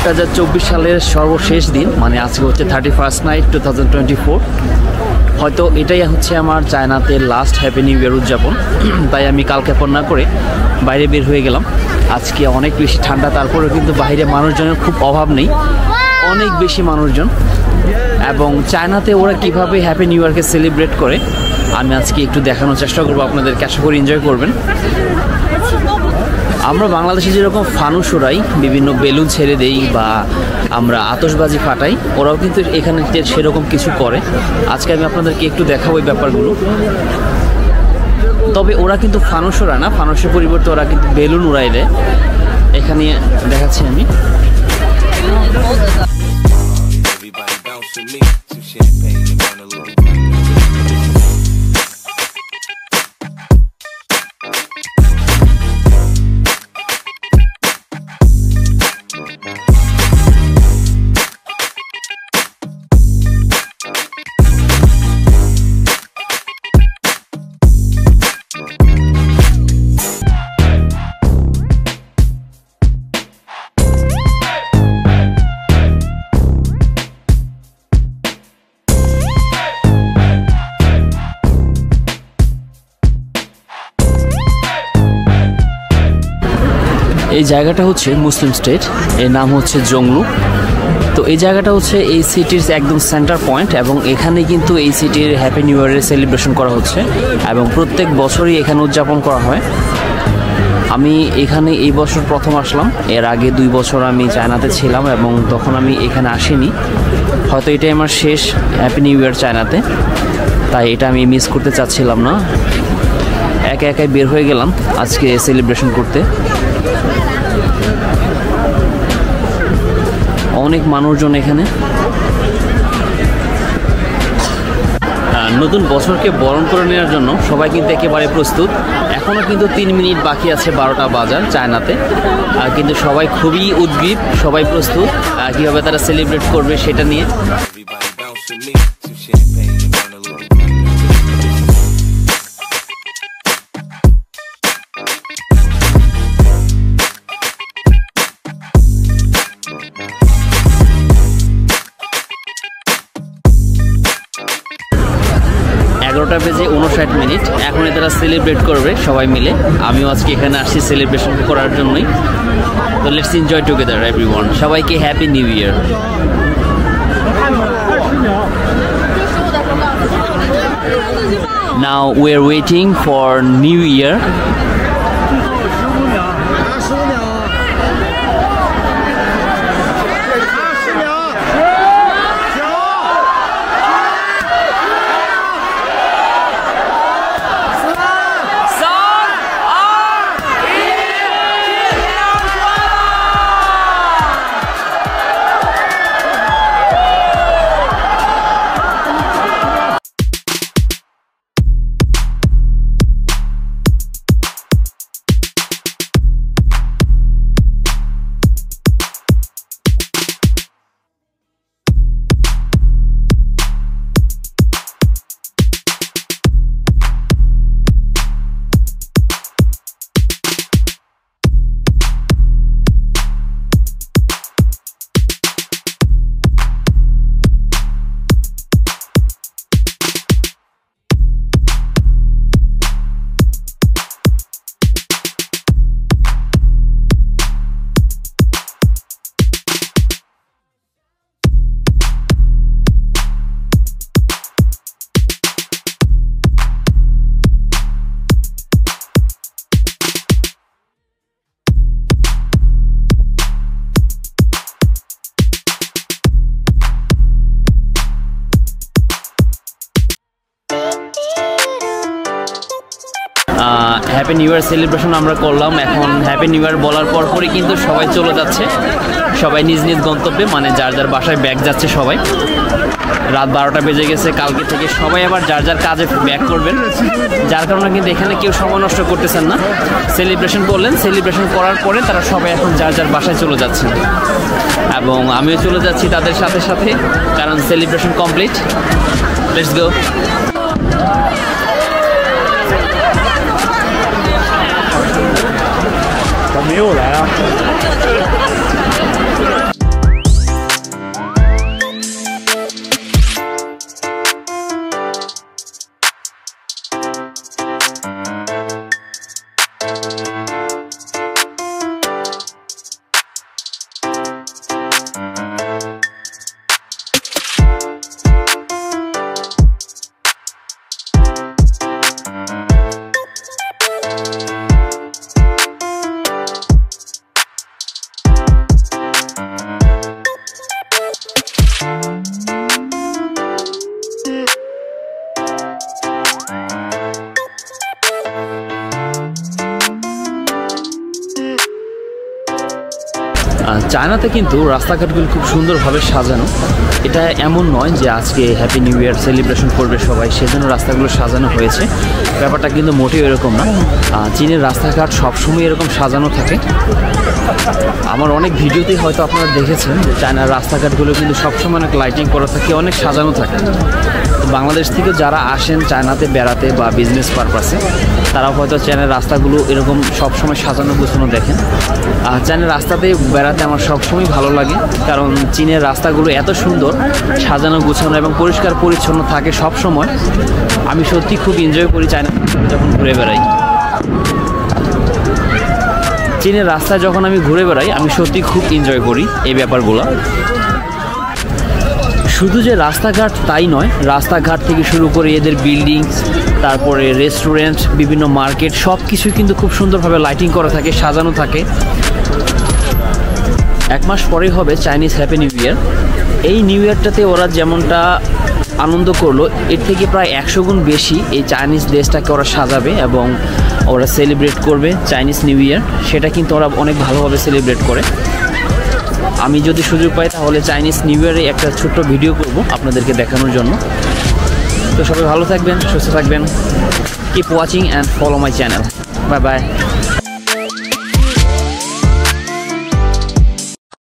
2024 সালের সর্বশেষ দিন, মানে আজকে হচ্ছে 31st নাইট 2024। হয়তো এটাই হচ্ছে আমার চায়নাতে লাস্ট হ্যাপি নিউ ইয়ার উদযাপন। তাই আমি কালকে পর না করে বাইরে বের হয়ে গেলাম। আজকে অনেক বেশি ঠান্ডা, তারপরেও কিন্তু বাইরে মানুষজনের খুব অভাব নেই, অনেক বেশি মানুষজন। এবং চায়নাতে ওরা কিভাবে হ্যাপি নিউ ইয়ারকে সেলিব্রেট করে আমি আজকে একটু দেখানোর চেষ্টা করবো আপনাদেরকে, আশা করি এনজয় করবেন। আমরা বাংলাদেশে যেরকম ফানুস উড়াই, বিভিন্ন বেলুন ছেড়ে দেই বা আমরা আতশবাজি ফাটাই, ওরাও কিন্তু এখানে সেরকম কিছু করে। আজকে আমি আপনাদেরকে একটু দেখাবো এই ব্যাপারগুলো। তবে ওরা কিন্তু ফানুস উড়ায় না, ফানুসের পরিবর্তে ওরা কিন্তু বেলুন উড়াই দেয়। এখানে দেখাচ্ছি আমি। এই জায়গাটা হচ্ছে মুসলিম স্টেট, এর নাম হচ্ছে জংলু। তো এই জায়গাটা হচ্ছে এই সিটির একদম সেন্টার পয়েন্ট, এবং এখানে কিন্তু এই সিটির হ্যাপি নিউ ইয়ারের সেলিব্রেশন করা হচ্ছে এবং প্রত্যেক বছরই এখানে উদযাপন করা হয়। আমি এখানে এই বছর প্রথম আসলাম, এর আগে 2 বছর আমি চায়নাতে ছিলাম এবং তখন আমি এখানে আসিনি। হয়তো এটাই আমার শেষ হ্যাপি নিউ ইয়ার চায়নাতে, তাই এটা আমি মিস করতে চাচ্ছিলাম না। একা একাই বের হয়ে গেলাম আজকে সেলিব্রেশন করতে। অনেক মানুষজন এখানে। নতুন বছরকে বরণ করে নেওয়ার জন্য সবাই কিন্তু একেবারে প্রস্তুত। এখনও কিন্তু 3 মিনিট বাকি আছে 12টা বাজার চায়নাতে, কিন্তু সবাই খুবই উদ্গ্রীব, সবাই প্রস্তুত কীভাবে তারা সেলিব্রেট করবে সেটা নিয়ে। 11:59 এখন এরা সেলিব্রেট করবে সবাই মিলে। আমিও আজকে এখানে আসছি সেলিব্রেশন করার জন্যই। তো লেটস এনজয় টুগেদার এভরিওয়ান। সবাইকে happy new year. Now we are waiting for New Year. Happy new year celebration আমরা করলাম। এখন হ্যাপি নিউ ইয়ার বলার পরপরই কিন্তু সবাই চলে যাচ্ছে, সবাই নিজ নিজ গন্তব্যে, মানে যার যার বাসায় ব্যাক যাচ্ছে সবাই। রাত 12টা বেজে গেছে, কালকে থেকে সবাই আবার যার যার কাজে ব্যাক করবেন, যার কারণে কিন্তু এখানে কেউ সময় নষ্ট করতেছেন না। সেলিব্রেশন করলেন, সেলিব্রেশন করার পরে তারা সবাই এখন যার যার বাসায় চলে যাচ্ছেন এবং আমিও চলে যাচ্ছি তাদের সাথে সাথে, কারণ সেলিব্রেশন কমপ্লিট। লেটস গো।没有来啊。চায়নাতে কিন্তু রাস্তাঘাটগুলো খুব সুন্দরভাবে সাজানো। এটা এমন নয় যে আজকে হ্যাপি নিউ ইয়ার সেলিব্রেশন করবে সবাই সেজন্য রাস্তাগুলো সাজানো হয়েছে, ব্যাপারটা কিন্তু মোটেও এরকম না। চীনের রাস্তাঘাট সবসময় এরকম সাজানো থাকে। আমার অনেক ভিডিওতেই হয়তো আপনারা দেখেছেন যে চায়নার রাস্তাঘাটগুলো কিন্তু সবসময় অনেক লাইটিং করা থাকে, অনেক সাজানো থাকে। বাংলাদেশ থেকে যারা আসেন চায়নাতে বেড়াতে বা বিজনেস পারপাসে তারা হয়তো চায়নার রাস্তাগুলো এরকম সবসময় সাজানো গোছানো দেখেন। চায়নার রাস্তাতে বেড়াতে আমার সবসময় ভালো লাগে, কারণ চীনের রাস্তাগুলো এত সুন্দর সাজানো গোছানো এবং পরিষ্কার পরিচ্ছন্ন থাকে সব সময়। আমি সত্যি খুব এনজয় করি চায়না যখন ঘুরে বেড়াই। চীনের রাস্তায় যখন আমি ঘুরে বেড়াই আমি সত্যি খুব এনজয় করি এই ব্যাপারগুলো। শুধু যে রাস্তাঘাট তাই নয়, রাস্তাঘাট থেকে শুরু করে এদের বিল্ডিংস, তারপরে রেস্টুরেন্ট, বিভিন্ন মার্কেট সব কিছুই কিন্তু খুব সুন্দরভাবে লাইটিং করা থাকে, সাজানো থাকে। 1 মাস পরেই হবে চাইনিজ হ্যাপি নিউ ইয়ার। এই নিউ ইয়ারটাতে ওরা যেমনটা আনন্দ করলো এর থেকে প্রায় 100 গুণ বেশি এই চাইনিজ দেশটাকে ওরা সাজাবে এবং ওরা সেলিব্রেট করবে চাইনিজ নিউ ইয়ার। সেটা কিন্তু ওরা অনেক ভালোভাবে সেলিব্রেট করে। আমি যদি সুযোগ পাই তাহলে চাইনিজ নিউ ইয়ারে একটা ছোট্ট ভিডিও করব আপনাদেরকে দেখানোর জন্য। তো সবাই ভালো থাকবেন, সুস্থ থাকবেন। Keep watching and follow my channel. Bye bye.